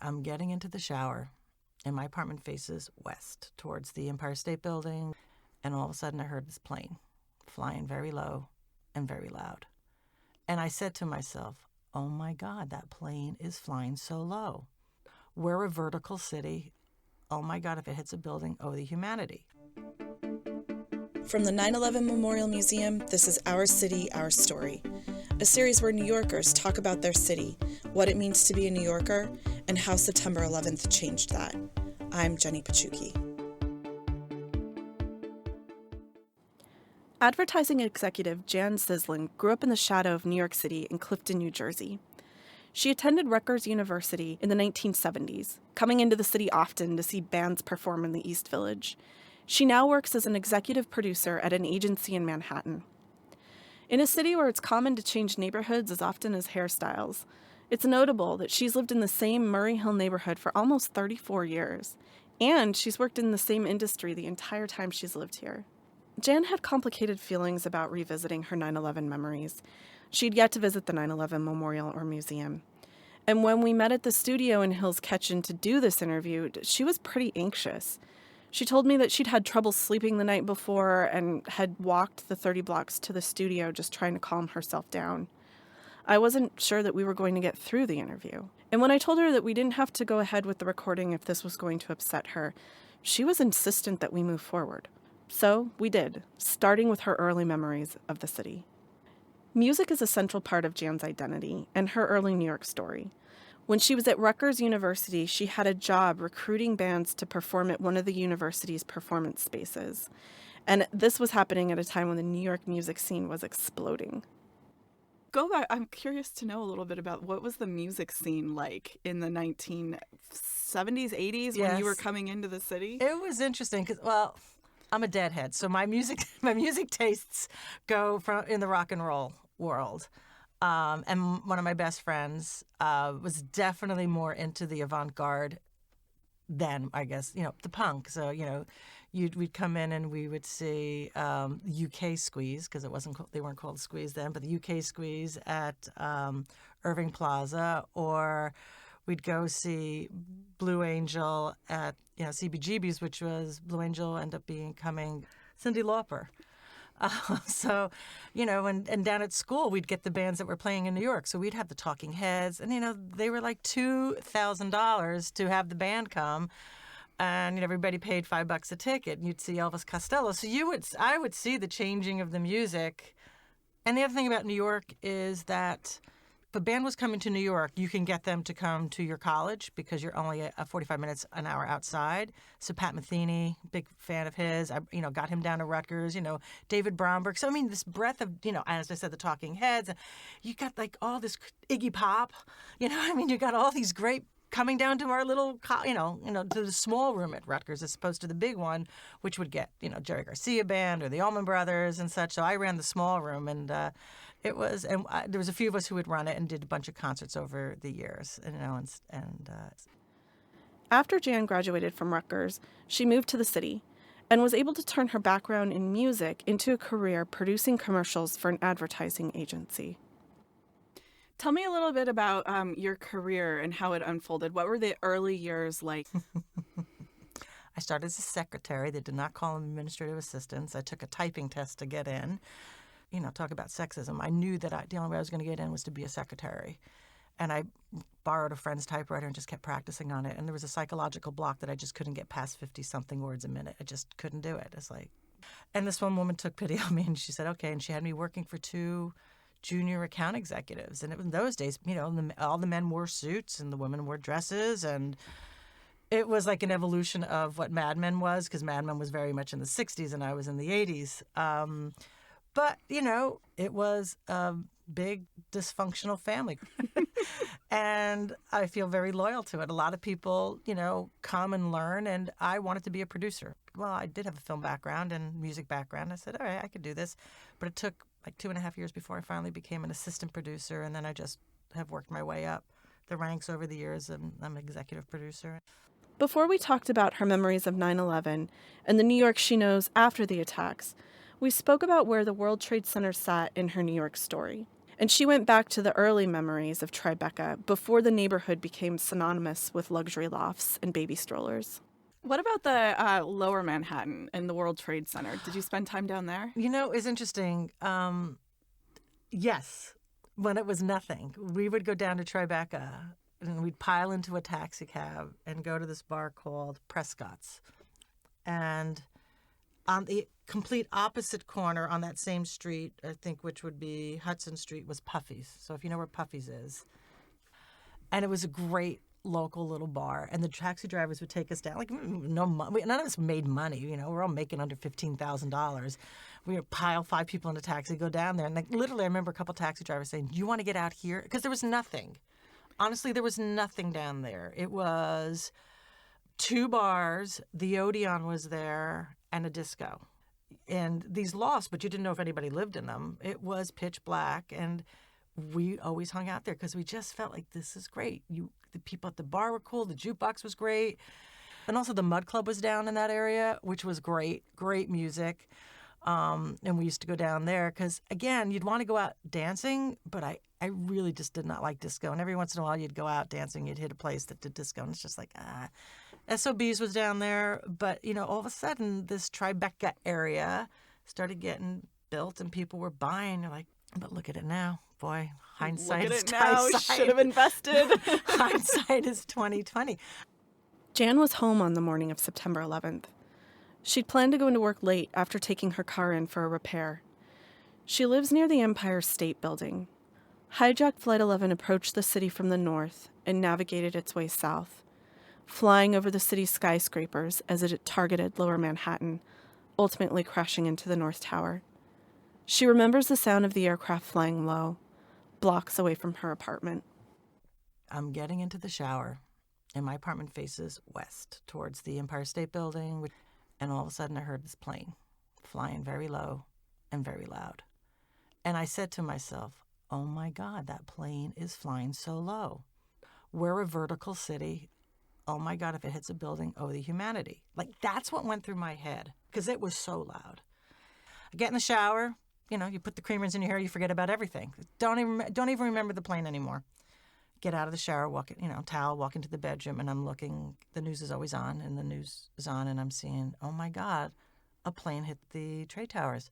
I'm getting into the shower, and my apartment faces west towards the Empire State Building, and all of a sudden I heard this plane flying very low and very loud. And I said to myself, oh my God, that plane is flying so low. We're a vertical city. Oh my God, if it hits a building, oh, the humanity. From the 9/11 Memorial Museum, this is Our City, Our Story, a series where New Yorkers talk about their city, what it means to be a New Yorker, and how September 11th changed that. I'm Jenny Pachuki. Advertising executive Jan Zislin grew up in the shadow of New York City in Clifton, New Jersey. She attended Rutgers University in the 1970s, coming into the city often to see bands perform in the East Village. She now works as an executive producer at an agency in Manhattan. In a city where it's common to change neighborhoods as often as hairstyles, it's notable that she's lived in the same Murray Hill neighborhood for almost 34 years, and she's worked in the same industry the entire time she's lived here. Jan had complicated feelings about revisiting her 9/11 memories. She'd yet to visit the 9/11 Memorial or Museum. And when we met at the studio in Hill's Kitchen to do this interview, she was pretty anxious. She told me that she'd had trouble sleeping the night before and had walked the 30 blocks to the studio just trying to calm herself down. I wasn't sure that we were going to get through the interview. And when I told her that we didn't have to go ahead with the recording if this was going to upset her, she was insistent that we move forward. So we did, starting with her early memories of the city. Music is a central part of Jan's identity and her early New York story. When she was at Rutgers University, she had a job recruiting bands to perform at one of the university's performance spaces. And this was happening at a time when the New York music scene was exploding. Go back. I'm curious to know a little bit about what was the music scene like in the 1970s, 80s when you were coming into the city? It was interesting because, well, I'm a deadhead, so my music tastes go in the rock and roll world. And one of my best friends was definitely more into the avant-garde than, I guess, the punk. So, we'd come in and we would see UK Squeeze, because they weren't called Squeeze then, but the UK Squeeze at Irving Plaza, or we'd go see Blue Angel at CBGB's, which was Blue Angel ended up becoming Cyndi Lauper. So, and down at school, we'd get the bands that were playing in New York. So we'd have the Talking Heads, and, they were like $2,000 to have the band come. And everybody paid $5 a ticket, and you'd see Elvis Costello. So I would see the changing of the music. And the other thing about New York is that if a band was coming to New York, you can get them to come to your college because you're only 45 minutes, an hour outside. So Pat Metheny, big fan of his. I, got him down to Rutgers. David Bromberg. So this breadth of, as I said, the Talking Heads. You got like all this Iggy Pop. You got all these great coming down to our little, to the small room at Rutgers as opposed to the big one, which would get, Jerry Garcia Band or the Allman Brothers and such. So I ran the small room, and there was a few of us who would run it and did a bunch of concerts over the years, After Jan graduated from Rutgers, she moved to the city and was able to turn her background in music into a career producing commercials for an advertising agency. Tell me a little bit about your career and how it unfolded. What were the early years like? I started as a secretary. They did not call them administrative assistants. I took a typing test to get in. Talk about sexism. I knew that the only way I was going to get in was to be a secretary. And I borrowed a friend's typewriter and just kept practicing on it. And there was a psychological block that I just couldn't get past 50-something words a minute. I just couldn't do it. And this one woman took pity on me, and she said, okay. And she had me working for 2 junior account executives. And in those days, all the men wore suits and the women wore dresses. And it was like an evolution of what Mad Men was, because Mad Men was very much in the 60s and I was in the 80s. But, it was a big dysfunctional family. And I feel very loyal to it. A lot of people, come and learn, and I wanted to be a producer. Well, I did have a film background and music background. I said, all right, I could do this. But it took like 2.5 years before I finally became an assistant producer, and then I just have worked my way up the ranks over the years, and I'm an executive producer. Before we talked about her memories of 9/11 and the New York she knows after the attacks, we spoke about where the World Trade Center sat in her New York story. And she went back to the early memories of Tribeca before the neighborhood became synonymous with luxury lofts and baby strollers. What about the Lower Manhattan and the World Trade Center? Did you spend time down there? It's interesting. Yes, when it was nothing, we would go down to Tribeca and we'd pile into a taxi cab and go to this bar called Prescott's. And on the complete opposite corner on that same street, I think, which would be Hudson Street, was Puffy's. So if you know where Puffy's is. And it was a great local little bar. And the taxi drivers would take us down. Like, no money. None of us made money. We're all making under $15,000. We would pile 5 people in a taxi, go down there. And literally, I remember a couple taxi drivers saying, "Do you want to get out here?" Because there was nothing. Honestly, there was nothing down there. It was 2 bars, the Odeon was there, and a disco. And these lofts, but you didn't know if anybody lived in them. It was pitch black, and we always hung out there because we just felt like this is great. The people at the bar were cool. The jukebox was great. And also the Mud Club was down in that area, which was great music. And we used to go down there because, again, you'd want to go out dancing, but I really just did not like disco. And every once in a while you'd go out dancing, you'd hit a place that did disco, and it's just like, SOBs was down there. But, all of a sudden this Tribeca area started getting built and people were buying. You're like, but look at it now. Boy, hindsight is hindsight. Should have invested. Hindsight is 2020. Jan was home on the morning of September 11th. She'd planned to go into work late after taking her car in for a repair. She lives near the Empire State Building. Hijacked Flight 11 approached the city from the north and navigated its way south, flying over the city's skyscrapers as it targeted Lower Manhattan, ultimately crashing into the North Tower. She remembers the sound of the aircraft flying low, blocks away from her apartment. I'm getting into the shower, and my apartment faces west towards the Empire State Building, and all of a sudden I heard this plane flying very low and very loud. And I said to myself, oh my God, that plane is flying so low. We're a vertical city. Oh my God, if it hits a building, oh, the humanity. Like, that's what went through my head because it was so loud. I get in the shower, you put the creamers in your hair, you forget about everything. Don't even remember the plane anymore. Get out of the shower, walk into the bedroom, and I'm looking, the news is always on, and the news is on, and I'm seeing, oh my God, a plane hit the trade towers.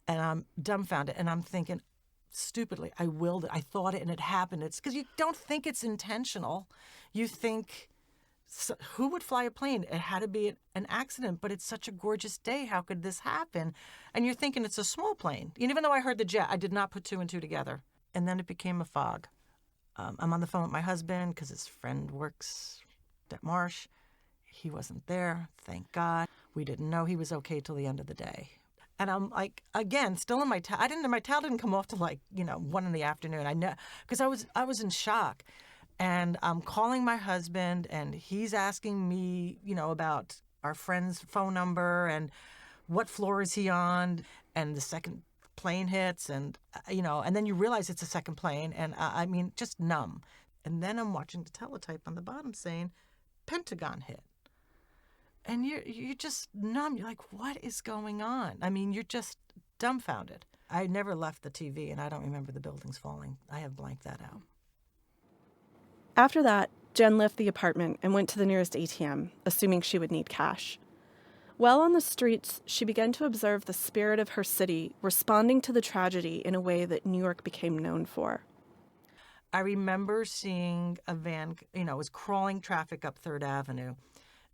And I'm dumbfounded, and I'm thinking, stupidly, I willed it. I thought it, and it happened. It's because you don't think it's intentional. You think, who would fly a plane? It had to be an accident, but it's such a gorgeous day. How could this happen? And you're thinking it's a small plane. And even though I heard the jet, I did not put 2 and 2 together. And then it became a fog. I'm on the phone with my husband because his friend works at Marsh. He wasn't there, thank God. We didn't know he was okay till the end of the day. And I'm like, again, still in my towel. My towel didn't come off till 1 in the afternoon. I know, because I was in shock. And I'm calling my husband, and he's asking me, about our friend's phone number and what floor is he on, and the second plane hits, and and then you realize it's a second plane, and just numb. And then I'm watching the teletype on the bottom saying, Pentagon hit. And you're just numb. You're like, what is going on? You're just dumbfounded. I never left the TV, and I don't remember the buildings falling. I have blanked that out. After that, Jen left the apartment and went to the nearest ATM, assuming she would need cash. While on the streets, she began to observe the spirit of her city responding to the tragedy in a way that New York became known for. I remember seeing a van, it was crawling traffic up 3rd Avenue.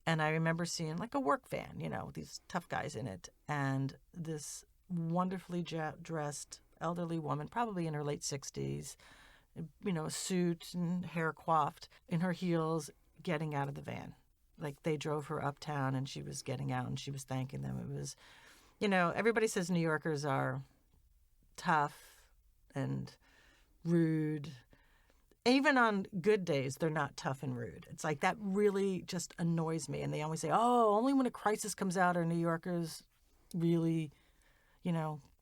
And I remember seeing a work van, these tough guys in it. And this wonderfully dressed elderly woman, probably in her late 60s, a suit and hair coiffed, in her heels, getting out of the van. They drove her uptown and she was getting out and she was thanking them. It was, everybody says New Yorkers are tough and rude. Even on good days, they're not tough and rude. It's like that really just annoys me. And they always say, oh, only when a crisis comes out are New Yorkers really,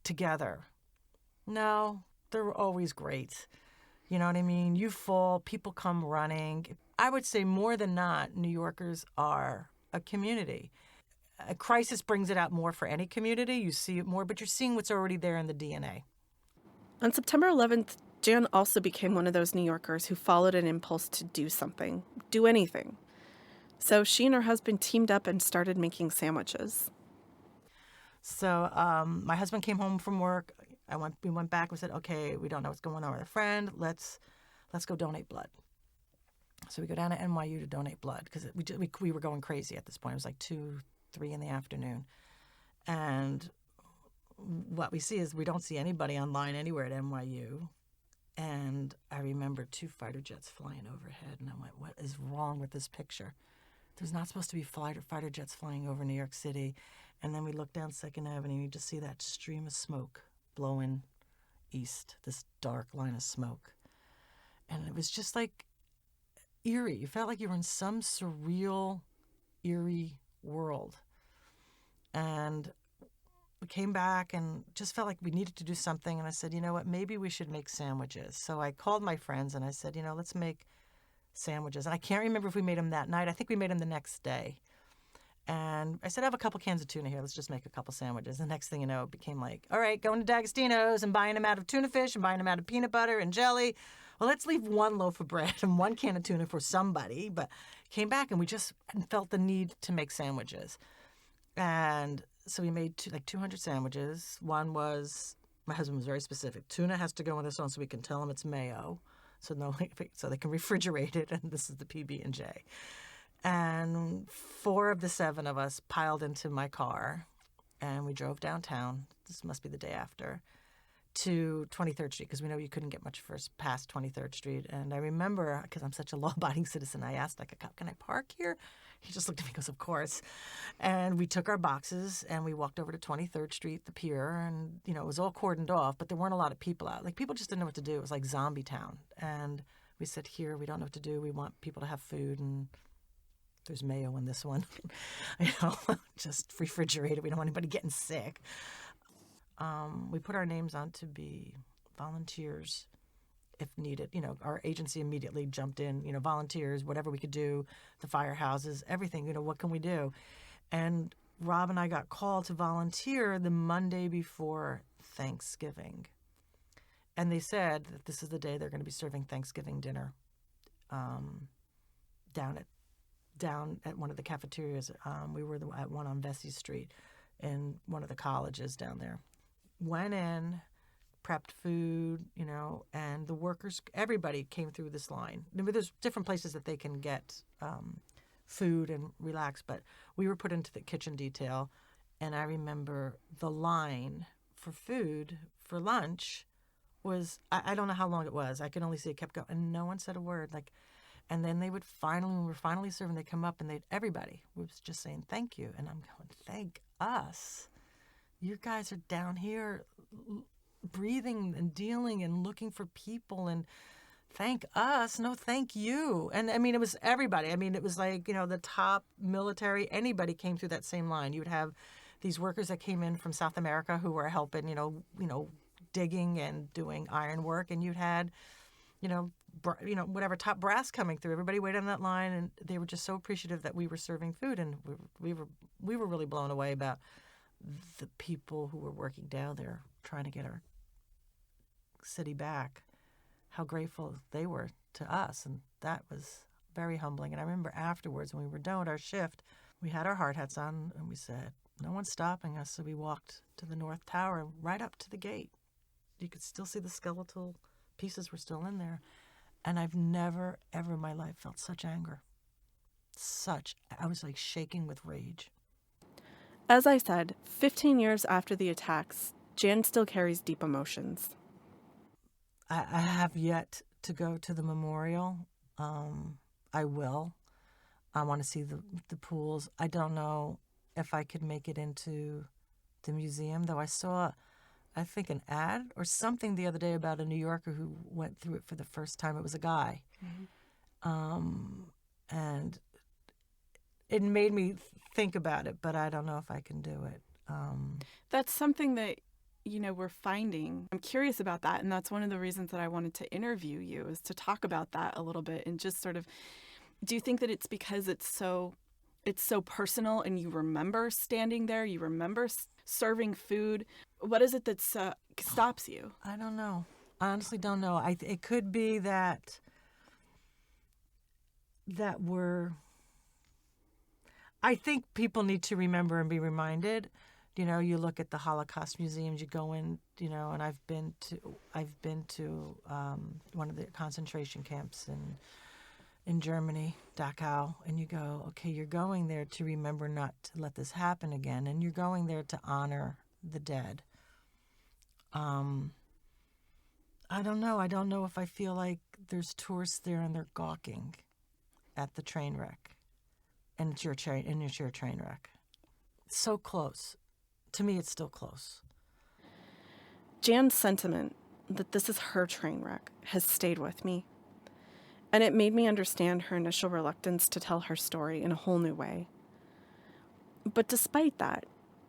together. No, they're always great. You know what I mean? You fall, people come running. I would say more than not, New Yorkers are a community. A crisis brings it out more for any community. You see it more, but you're seeing what's already there in the DNA. On September 11th, Jan also became one of those New Yorkers who followed an impulse to do something, do anything. So she and her husband teamed up and started making sandwiches. So my husband came home from work. We went back and said, okay, we don't know what's going on with a friend. Let's go donate blood. So we go down to NYU to donate blood because we were going crazy at this point. It was like 2, 3 in the afternoon. And what we see is we don't see anybody online anywhere at NYU. And I remember 2 fighter jets flying overhead. And I went, what is wrong with this picture? There's not supposed to be fighter jets flying over New York City. And then we look down 2nd Avenue and you just see that stream of smoke blowing east, this dark line of smoke. And it was just like eerie. You felt like you were in some surreal, eerie world. And we came back and just felt like we needed to do something. And I said, you know what, maybe we should make sandwiches. So I called my friends and I said, let's make sandwiches. And I can't remember if we made them that night. I think we made them the next day. And I said, I have a couple cans of tuna here. Let's just make a couple sandwiches. The next thing you know, it became like, all right, going to D'Agostino's and buying them out of tuna fish and buying them out of peanut butter and jelly. Well, let's leave 1 loaf of bread and 1 can of tuna for somebody. But came back and we just felt the need to make sandwiches. And so we made 200 sandwiches. One was, my husband was very specific. Tuna has to go in this one so we can tell them it's mayo. So they can refrigerate it. And this is the PB&J. And 4 of the 7 of us piled into my car, and we drove downtown. This must be the day after, to 23rd Street, because we know you couldn't get much first past 23rd Street. And I remember, because I'm such a law-abiding citizen, I asked, like, a cop, can I park here? He just looked at me and goes, of course. And we took our boxes, and we walked over to 23rd Street, the pier, and, it was all cordoned off, but there weren't a lot of people out. Like, people just didn't know what to do. It was like zombie town. And we said, here, we don't know what to do. We want people to have food, and there's mayo in this one, just refrigerated. We don't want anybody getting sick. We put our names on to be volunteers if needed. Our agency immediately jumped in, volunteers, whatever we could do, the firehouses, everything, what can we do? And Rob and I got called to volunteer the Monday before Thanksgiving. And they said that this is the day they're going to be serving Thanksgiving dinner down at one of the cafeterias. We were at one on Vesey Street in one of the colleges down there. Went in, prepped food, and the workers, everybody came through this line. There's different places that they can get food and relax, but we were put into the kitchen detail. And I remember the line for food for lunch was, I don't know how long it was. I could only see it kept going. And no one said a word. And then they would finally, when we were finally serving, they'd come up and everybody was just saying, thank you. And I'm going, thank us. You guys are down here breathing and dealing and looking for people, and thank us. No, thank you. And it was everybody. It was like, the top military, anybody came through that same line. You would have these workers that came in from South America who were helping, digging and doing iron work. And you'd had, whatever top brass coming through. Everybody waited on that line, and they were just so appreciative that we were serving food, and we were really blown away about the people who were working down there trying to get our city back. How grateful they were to us, and that was very humbling. And I remember afterwards, when we were done with our shift, we had our hard hats on, and we said, "No one's stopping us." So we walked to the North Tower, right up to the gate. You could still see the skeletal pieces were still in there. And I've never, ever in my life felt such anger. I was like shaking with rage. As I said, 15 years after the attacks, Jan still carries deep emotions. I have yet to go to the memorial. I will. I want to see the pools. I don't know if I could make it into the museum, though I saw, I think, an ad or something the other day about a New Yorker who went through it for the first time. It was a guy. Mm-hmm. And it made me think about it, but I don't know if I can do it. That's something that, we're finding. I'm curious about that, and that's one of the reasons that I wanted to interview you, is to talk about that a little bit and just sort of, do you think that it's because it's so personal and you remember standing there, you remember serving food? What is it that stops you? I don't know. I honestly don't know. It could be that we're... I think people need to remember and be reminded. You know, you look at the Holocaust museums, you go in, you know, and I've been to one of the concentration camps in Germany, Dachau, and you go, okay, you're going there to remember not to let this happen again, and you're going there to honor the dead. I don't know. I don't know if I feel like there's tourists there and they're gawking at the train wreck, and it's your train wreck. It's so close. To me, it's still close. Jan's sentiment that this is her train wreck has stayed with me. And it made me understand her initial reluctance to tell her story in a whole new way. But despite that,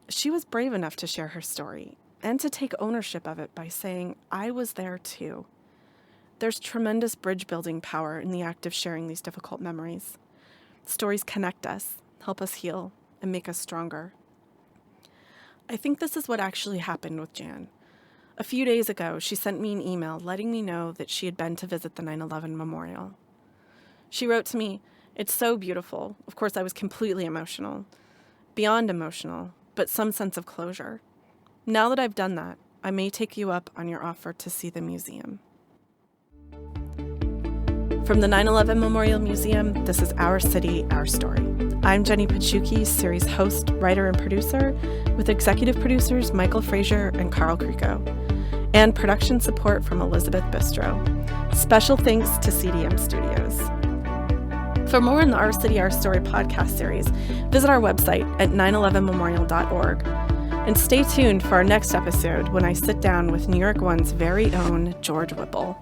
she was brave enough to share her story and to take ownership of it by saying, I was there too. There's tremendous bridge-building power in the act of sharing these difficult memories. Stories connect us, help us heal, and make us stronger. I think this is what actually happened with Jan. A few days ago, she sent me an email letting me know that she had been to visit the 9/11 memorial. She wrote to me, "It's so beautiful." Of course, I was completely emotional. Beyond emotional, but some sense of closure. Now that I've done that, I may take you up on your offer to see the museum. From the 9/11 Memorial Museum, this is Our City, Our Story. I'm Jenny Pachuki, series host, writer, and producer, with executive producers Michael Frazier and Carl Crico, and production support from Elizabeth Bistro. Special thanks to CDM Studios. For more on the Our City, Our Story podcast series, visit our website at 911memorial.org. And stay tuned for our next episode when I sit down with New York One's very own George Whipple.